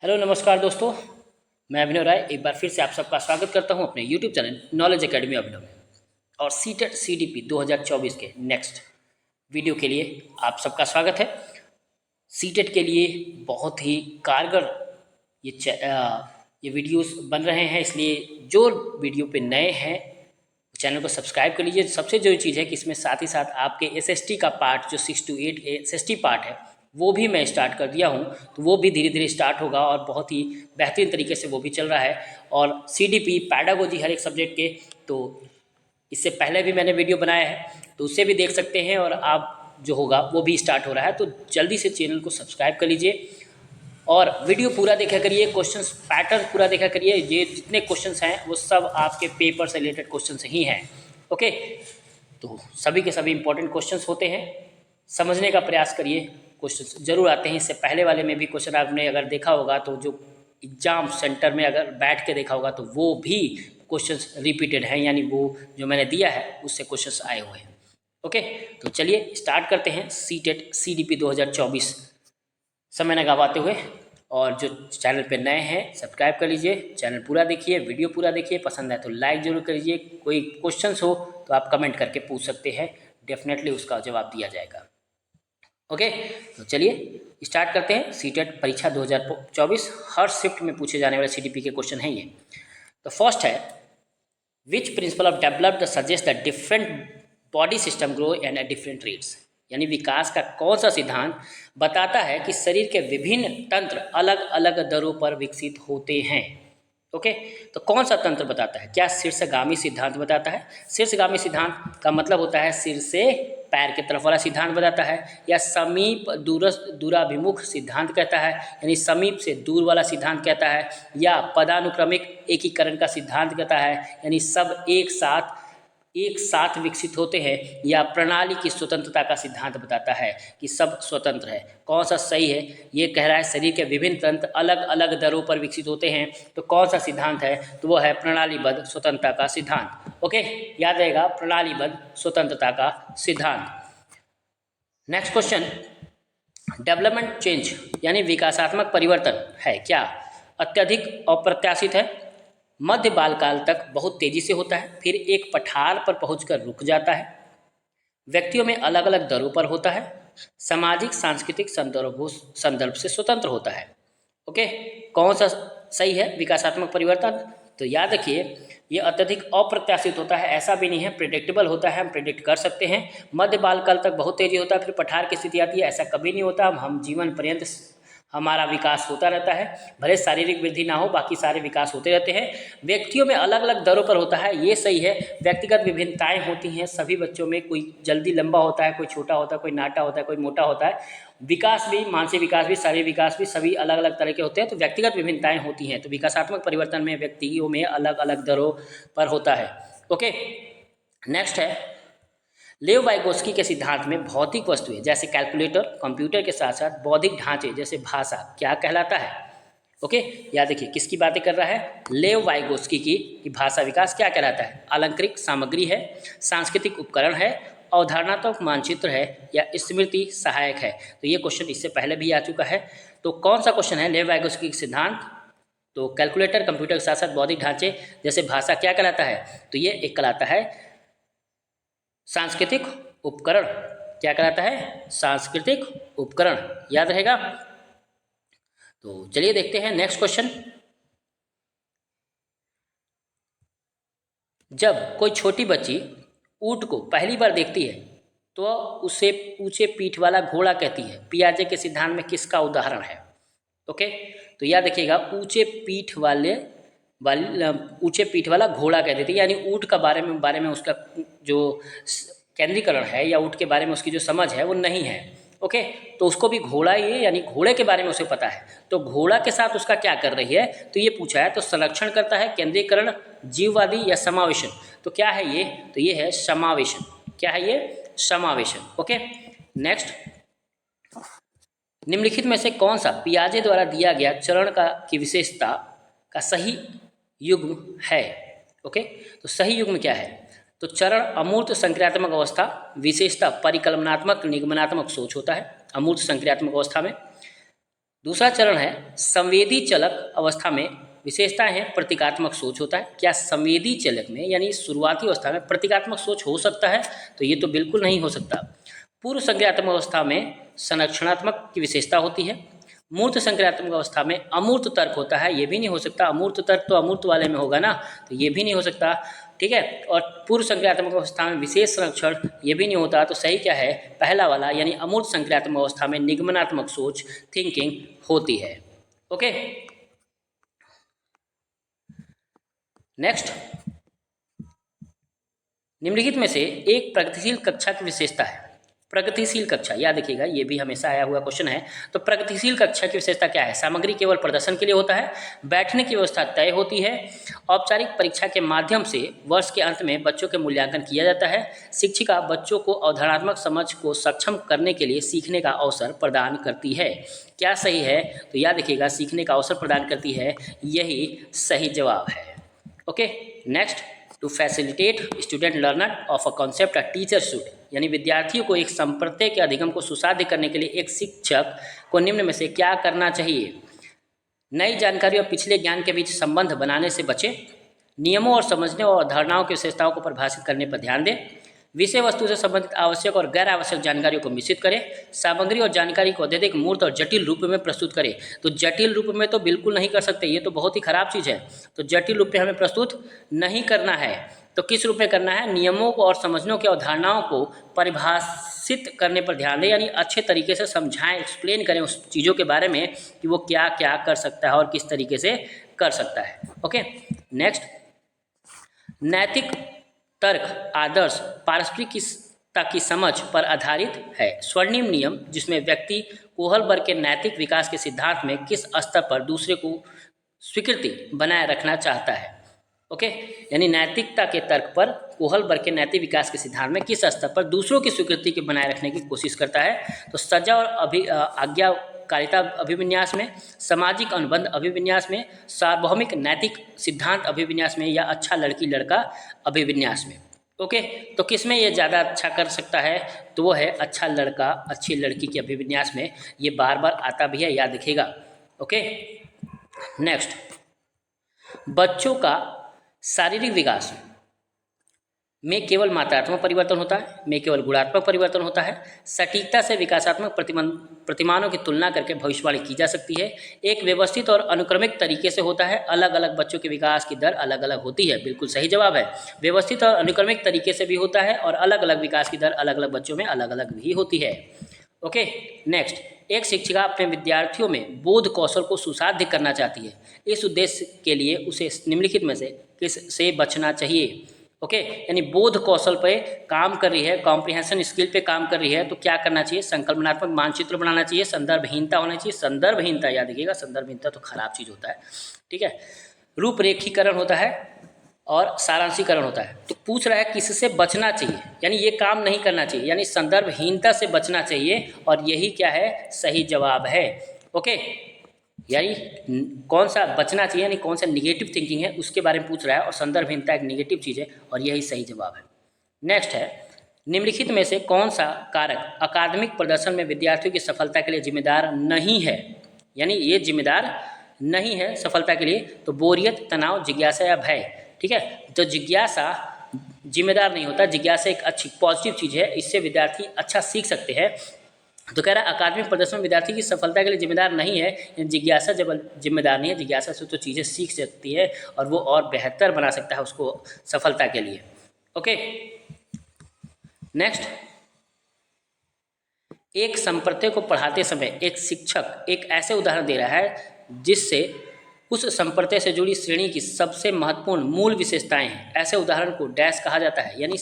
Hello नमस्कार दोस्तों। मैं अभिनव राय एक बार फिर से आप सबका स्वागत करता हूं अपने यूट्यूब चैनल नॉलेज एकेडमी अभिनव में। और सीटेट सीडीपी 2024 के नेक्स्ट वीडियो के लिए आप सबका स्वागत है। सीटेट के लिए बहुत ही कारगर ये वीडियोस बन रहे हैं, इसलिए जो वीडियो पे नए हैं चैनल को सब्सक्राइब कर लीजिए। सबसे जो चीज़ है कि इसमें साथ ही साथ आपके एसएसटी का पार्ट जो 6 to 8 एसएसटी पार्ट है वो भी मैं स्टार्ट कर दिया हूँ, तो वो भी धीरे धीरे स्टार्ट होगा और बहुत ही बेहतरीन तरीके से वो भी चल रहा है। और सीडीपी पैडागोजी हर एक सब्जेक्ट के, तो इससे पहले भी मैंने वीडियो बनाया है तो उससे भी देख सकते हैं। और आप जो होगा वो भी स्टार्ट हो रहा है, तो जल्दी से चैनल को सब्सक्राइब कर लीजिए और वीडियो पूरा देखा करिए, क्वेश्चंस पैटर्न पूरा देखा करिए। ये जितने क्वेश्चंस हैं वो सब आपके पेपर से रिलेटेड क्वेश्चंस ही हैं। ओके, तो सभी के सभी इंपॉर्टेंट क्वेश्चंस होते हैं, समझने का प्रयास करिए। क्वेश्चंस जरूर आते हैं, इससे पहले वाले में भी क्वेश्चन आपने अगर देखा होगा तो जो एग्जाम सेंटर में अगर बैठ के देखा होगा तो वो भी क्वेश्चंस रिपीटेड हैं, यानी वो जो मैंने दिया है उससे क्वेश्चंस आए हुए हैं। ओके, तो चलिए स्टार्ट करते हैं सीटेट सीडीपी 2024 समय न गवाते हुए। और जो चैनल पे नए हैं सब्सक्राइब कर लीजिए, चैनल पूरा देखिए, वीडियो पूरा देखिए, पसंद आए तो लाइक जरूर करिए। कोई क्वेश्चंस हो तो आप कमेंट करके पूछ सकते हैं, डेफिनेटली उसका जवाब दिया जाएगा। ओके, तो चलिए स्टार्ट करते हैं। सीटेट परीक्षा 2024 हर शिफ्ट में पूछे जाने वाले सीडीपी के क्वेश्चन हैं ये। तो फर्स्ट है, which principle of develop the suggest the different body system grow and at different rates, यानी विकास का कौन सा सिद्धांत बताता है कि शरीर के विभिन्न तंत्र अलग अलग दरों पर विकसित होते हैं। ओके, तो कौन सा तंत्र बताता है? क्या शीर्षगामी सिद्धांत बताता है? शीर्षगामी सिद्धांत का मतलब होता है सिर से पैर की तरफ वाला सिद्धांत बताता है, या समीप दूराभिमुख सिद्धांत कहता है, यानी समीप से दूर वाला सिद्धांत कहता है, या पदानुक्रमिक एकीकरण का सिद्धांत कहता है, यानी सब एक साथ विकसित होते हैं, या प्रणाली की स्वतंत्रता का सिद्धांत बताता है कि सब स्वतंत्र है। कौन सा सही है? ये कह रहा है शरीर के विभिन्न तंत्र अलग अलग दरों पर विकसित होते हैं, तो कौन सा सिद्धांत है? तो वो है प्रणालीबद्ध स्वतंत्रता का सिद्धांत। ओके, याद रहेगा, प्रणालीबद्ध स्वतंत्रता का सिद्धांत। नेक्स्ट क्वेश्चन, डेवलपमेंट चेंज यानी विकासात्मक परिवर्तन है क्या अत्यधिक अप्रत्याशित है? मध्य बालकाल तक बहुत तेजी से होता है, फिर एक पठार पर पहुंचकर रुक जाता है, व्यक्तियों में अलग अलग दरों पर होता है, सामाजिक सांस्कृतिक संदर्भ से स्वतंत्र होता है। ओके, कौन सा सही है विकासात्मक परिवर्तन? तो याद रखिए, ये अत्यधिक अप्रत्याशित होता है, ऐसा भी नहीं है, प्रिडिक्टेबल होता है, हम प्रिडिक्ट कर सकते हैं। मध्य बालकाल तक बहुत तेजी होता है, फिर पठार की स्थिति आती है, ऐसा कभी नहीं होता। हम जीवन पर्यंत हमारा विकास होता रहता है, भले शारीरिक वृद्धि ना हो, बाकी सारे विकास होते रहते हैं। व्यक्तियों में अलग अलग दरों पर होता है, ये सही है। व्यक्तिगत विभिन्नताएं होती हैं सभी बच्चों में, कोई जल्दी लंबा होता है, कोई छोटा होता है, कोई नाटा होता है, कोई मोटा होता है। विकास भी, मानसिक विकास भी, शारीरिक विकास भी, सभी अलग अलग तरह के होते हैं, तो व्यक्तिगत विभिन्नताएं होती हैं। तो विकासात्मक परिवर्तन में व्यक्तियों में अलग अलग दरों पर होता है। ओके, नेक्स्ट है, लेव वाइगोस्की के सिद्धांत में भौतिक वस्तुएं जैसे कैलकुलेटर, कंप्यूटर के साथ साथ बौद्धिक ढांचे जैसे भाषा क्या कहलाता है? ओके, याद देखिए किसकी बातें कर रहा है? लेव वाइगोस्की की, कि भाषा विकास क्या कहलाता है? अलंकृत सामग्री है, सांस्कृतिक उपकरण है, अवधारणात्मक मानचित्र है, या स्मृति सहायक है? तो ये क्वेश्चन इससे पहले भी आ चुका है। तो कौन सा क्वेश्चन है लेव वाइगोस्की सिद्धांत? तो कैलकुलेटर, कंप्यूटर के साथ साथ बौद्धिक ढांचे जैसे भाषा क्या कहलाता है? तो ये एक कहलाता है सांस्कृतिक उपकरण। क्या कहलाता है? सांस्कृतिक उपकरण, याद रहेगा। तो चलिए देखते हैं नेक्स्ट क्वेश्चन। जब कोई छोटी बच्ची ऊंट को पहली बार देखती है तो उसे ऊंचे पीठ वाला घोड़ा कहती है। पियाजे के सिद्धांत में किसका उदाहरण है? ओके, तो याद रखिएगा, ऊंचे पीठ वाला घोड़ा कह देती है, यानी ऊंट का बारे में उसका जो केंद्रीकरण है या ऊंट के बारे में उसकी जो समझ है वो नहीं है। ओके, तो उसको भी घोड़ा ही है, यानी घोड़े के बारे में उसे पता है, तो घोड़ा के साथ उसका क्या कर रही है? तो ये पूछा है। तो संरक्षण करता है, केंद्रीकरण, जीववादी, या समावेशन? तो क्या है ये? तो ये है समावेशन। क्या है ये? समावेशन। ओके, नेक्स्ट, निम्नलिखित में से कौन सा पियाजे द्वारा दिया गया चरण की विशेषता का सही युग्म है? ओके, तो सही युग्म क्या है? तो चरण अमूर्त संक्रियात्मक अवस्था, विशेषता परिकल्पनात्मक निगमनात्मक सोच होता है अमूर्त संक्रियात्मक अवस्था में। दूसरा चरण है संवेदी चलक अवस्था में विशेषताएं हैं प्रतीकात्मक सोच होता है। क्या संवेदी चलक में यानी शुरुआती अवस्था में प्रतीकात्मक सोच हो सकता है? तो ये तो बिल्कुल नहीं हो सकता। पूर्व संक्रियात्मक अवस्था में संरक्षणात्मक की विशेषता होती है। मूर्त संक्रियात्मक अवस्था में अमूर्त तर्क होता है, ये भी नहीं हो सकता। अमूर्त तर्क तो अमूर्त वाले में होगा ना, तो ये भी नहीं हो सकता। ठीक है, और पूर्व संक्रियात्मक अवस्था में विशेष संरक्षण, ये भी नहीं होता। तो सही क्या है? पहला वाला, यानी अमूर्त संक्रियात्मक अवस्था में निगमनात्मक सोच थिंकिंग होती है। ओके, नेक्स्ट, निम्नलिखित में से एक प्रगतिशील कक्षा की विशेषता है। प्रगतिशील कक्षा, याद रखिएगा, ये भी हमेशा आया हुआ क्वेश्चन है। तो प्रगतिशील कक्षा की विशेषता क्या है? सामग्री केवल प्रदर्शन के लिए होता है, बैठने की व्यवस्था तय होती है, औपचारिक परीक्षा के माध्यम से वर्ष के अंत में बच्चों के मूल्यांकन किया जाता है, शिक्षिका बच्चों को अवधारणात्मक समझ को सक्षम करने के लिए सीखने का अवसर प्रदान करती है। क्या सही है? तो याद रखिएगा, सीखने का अवसर प्रदान करती है, यही सही जवाब है। Okay, next, to facilitate student learner of a concept a teacher should, यानी विद्यार्थियों को एक संप्रत्यय के अधिगम को सुसाध्य करने के लिए एक शिक्षक को निम्न में से क्या करना चाहिए? नई जानकारी और पिछले ज्ञान के बीच संबंध बनाने से बचें, नियमों और समझने और अवधारणाओं की विशेषताओं को परिभाषित करने पर ध्यान दें, विषय वस्तु से संबंधित आवश्यक और गैर आवश्यक जानकारियों को मिश्रित करें, सामग्री और जानकारी को अत्यधिक मूर्त और जटिल रूप में प्रस्तुत करें। तो जटिल रूप में तो बिल्कुल नहीं कर सकते, ये तो बहुत ही खराब चीज़ है। तो जटिल रूप में हमें प्रस्तुत नहीं करना है। तो किस रूप में करना है? नियमों को और समझने की अवधारणाओं को परिभाषित करने पर ध्यान दें, यानी अच्छे तरीके से समझाएं, एक्सप्लेन करें उस चीज़ों के बारे में कि वो क्या क्या कर सकता है और किस तरीके से कर सकता है। ओके, नेक्स्ट, नैतिक तर्क आदर्श पारस्परिकता की समझ पर आधारित है। स्वर्णिम नियम जिसमें व्यक्ति कोहलबर्ग के नैतिक विकास के सिद्धांत में किस स्तर पर दूसरे को स्वीकृति बनाए रखना चाहता है। ओके, यानी नैतिकता के तर्क पर कोहलबर्ग के नैतिक विकास के सिद्धांत में किस स्तर पर दूसरों की स्वीकृति के बनाए रखने की कोशिश करता है। तो सजा और आज्ञाकारिता अभिविन्यास में, सामाजिक अनुबंध अभिविन्यास में, सार्वभौमिक नैतिक सिद्धांत अभिविन्यास में, या अच्छा लड़की लड़का अभिविन्यास में। ओके, तो किस में ये ज़्यादा अच्छा कर सकता है? तो वो है अच्छा लड़का अच्छी लड़की के अभिविन्यास में। ये बार बार आता भी है, याद रखिएगा। ओके, नेक्स्ट, बच्चों का शारीरिक विकास में केवल मात्रात्मक परिवर्तन होता है, में केवल गुणात्मक परिवर्तन होता है। सटीकता से विकासात्मक प्रतिमानों की तुलना करके भविष्यवाणी की जा सकती है। एक व्यवस्थित और अनुक्रमिक तरीके से होता है। अलग अलग बच्चों के विकास की दर अलग अलग होती है। बिल्कुल सही जवाब है। व्यवस्थित और अनुक्रमिक तरीके से भी होता है और अलग अलग विकास की दर अलग अलग बच्चों में अलग अलग भी होती है। ओके, नेक्स्ट, एक शिक्षिका अपने विद्यार्थियों में बोध कौशल को सुसाध्य करना चाहती है। इस उद्देश्य के लिए उसे निम्नलिखित में से किस से बचना चाहिए? ओके, यानी बोध कौशल पे काम कर रही है, कॉम्प्रिहेंशन स्किल पे काम कर रही है, तो क्या करना चाहिए? संकल्पनात्मक मानचित्र बनाना चाहिए, संदर्भहीनता होना चाहिए। संदर्भहीनता याद रखिएगा, संदर्भहीनता तो खराब चीज़ होता है। ठीक है, रूपरेखीकरण होता है और सारांशीकरण होता है। तो पूछ रहा है किससे बचना चाहिए, यानी ये काम नहीं करना चाहिए, यानी संदर्भहीनता से बचना चाहिए, और यही क्या है? सही जवाब है। ओके, यानी कौन सा बचना चाहिए, यानी कौन सा निगेटिव थिंकिंग है उसके बारे में पूछ रहा है, और संदर्भहीनता एक निगेटिव चीज़ है, और यही सही जवाब है। नेक्स्ट है, निम्नलिखित में से कौन सा कारक अकादमिक प्रदर्शन में विद्यार्थियों की सफलता के लिए जिम्मेदार नहीं है? यानी ये जिम्मेदार नहीं है सफलता के लिए। तो बोरियत, तनाव, जिज्ञासा या भय। ठीक है, तो जिज्ञासा जिम्मेदार नहीं होता। जिज्ञासा एक अच्छी पॉजिटिव चीज़ है, इससे विद्यार्थी अच्छा सीख सकते हैं। तो कह रहा है अकादमिक प्रदर्शन विद्यार्थी की सफलता के लिए जिम्मेदार नहीं है, जिज्ञासा जब जिम्मेदार नहीं है। जिज्ञासा से तो चीज़ें सीख सकती है और वो और बेहतर बना सकता है उसको सफलता के लिए। ओके, नेक्स्ट, एक संप्रत्यय को पढ़ाते समय एक शिक्षक एक ऐसे उदाहरण दे रहा है जिससे उस संप्रत्यय से जुड़ी श्रेणी की सबसे महत्वपूर्ण मूल विशेषताएं हैं। ऐसे उदाहरण को डैश कहा जाता है, यानी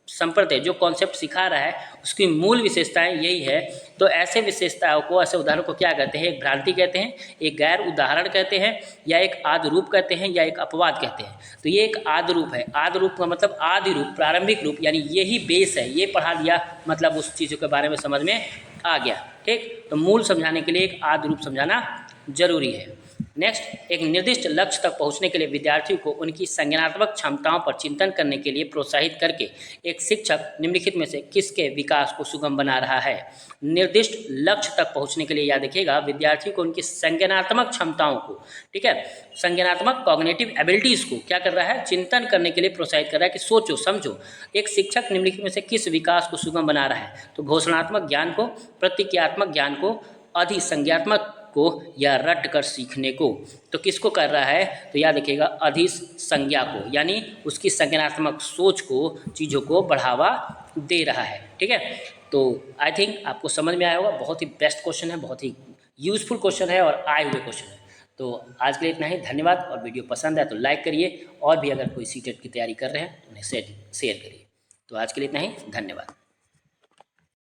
संप्रत्यय जो कॉन्सेप्ट सिखा रहा है उसकी मूल विशेषताएं यही है। तो ऐसे विशेषताओं को, ऐसे उदाहरण को क्या कहते हैं? एक भ्रांति कहते हैं, एक गैर उदाहरण कहते हैं, या एक आदि रूप कहते हैं, या एक अपवाद कहते हैं। तो ये एक आदि रूप है। आदि रूप का मतलब आदि रूप, प्रारंभिक रूप, यानी यही बेस है। ये पढ़ा लिया मतलब उस चीज़ों के बारे में समझ में आ गया। ठीक, तो मूल समझाने के लिए एक आदि रूप समझाना जरूरी है। नेक्स्ट, एक निर्दिष्ट लक्ष्य तक पहुंचने के लिए विद्यार्थियों को उनकी संज्ञानात्मक क्षमताओं पर चिंतन करने के लिए प्रोत्साहित करके एक शिक्षक निम्नलिखित में से किसके विकास को सुगम बना रहा है। निर्दिष्ट लक्ष्य तक पहुंचने के लिए याद रखिएगा विद्यार्थियों को उनकी संज्ञानात्मक क्षमताओं को, ठीक है, संज्ञानात्मक कॉग्निटिव एबिलिटीज को क्या कर रहा है, चिंतन करने के लिए प्रोत्साहित कर रहा है कि सोचो समझो एक शिक्षक निम्नलिखित में से किस विकास को सुगम बना रहा है। तो घोषणात्मक ज्ञान को, प्रतिक्रियात्मक ज्ञान को, अधिसंज्ञात्मक को या रट कर सीखने को। तो किसको कर रहा है, तो याद रखिएगा अधिसंज्ञा को, यानी उसकी संज्ञानात्मक सोच को, चीज़ों को बढ़ावा दे रहा है। ठीक है, तो आई थिंक आपको समझ में आया होगा। बहुत ही बेस्ट क्वेश्चन है, बहुत ही यूजफुल क्वेश्चन है और आए हुए क्वेश्चन है। तो आज के लिए इतना ही, धन्यवाद। और वीडियो पसंद है तो लाइक करिए और भी अगर कोई सीटेट की तैयारी कर रहे हैं तो उन्हें शेयर करिए। तो आज के लिए इतना ही, धन्यवाद।